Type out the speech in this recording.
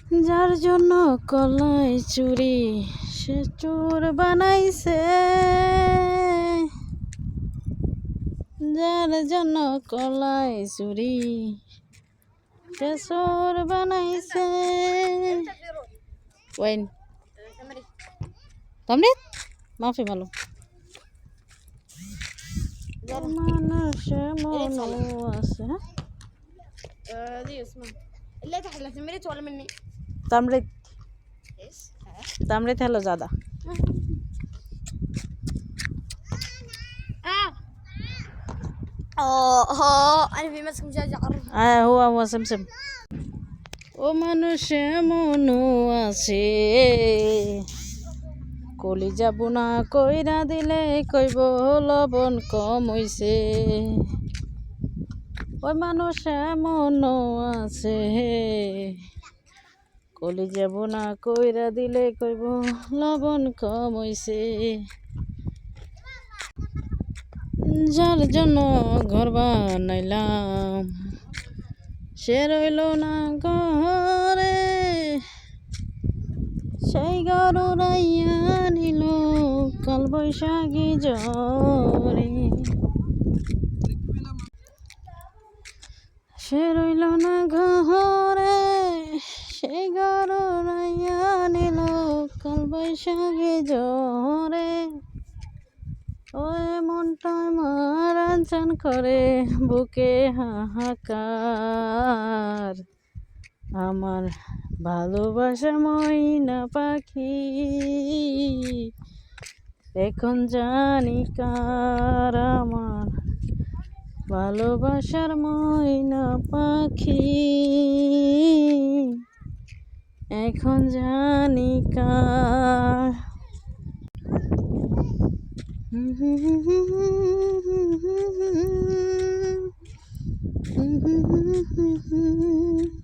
যার জন্য কলাই চুরি সে চোর বানাইছে, যার জন্য কলাই চুরি সে চোর বানাইছে। ওয়াইন তামরিত মাফি মালো মানুষে মনো আছে। دي اسمها اللي تحت تمرت ولا مني তামরিত ايش তামরিত হলো জাদা। انا في ماسك مجاج عرض هو سمسم। ও মানুষে মনো আছে, কলিজা বুনা কইরা দিলে কইব লবণ কম হইছে। ওই মানুষে মনো আছে, কলিজা বুনা কইরা দিলে কইব লবণ কম হইছে। যার জন্য ঘর বানাইলাম সে রইল না ঘরে, সেই ঘর উড়াইয়া নিল কাল বৈশাখী ঝড়ে। সে রইল না ঘরে, সেই ঘর উড়াইয়া নিল কাল বৈশাখী ঝড়ে। ওই মনটায় মারান চান করে বুকে হাহাকার, আমার ভালোবাসা ময়না পাখি এখন জানি কার। আমার ভালোবাসার ময়না পাখি এখন জানি কার।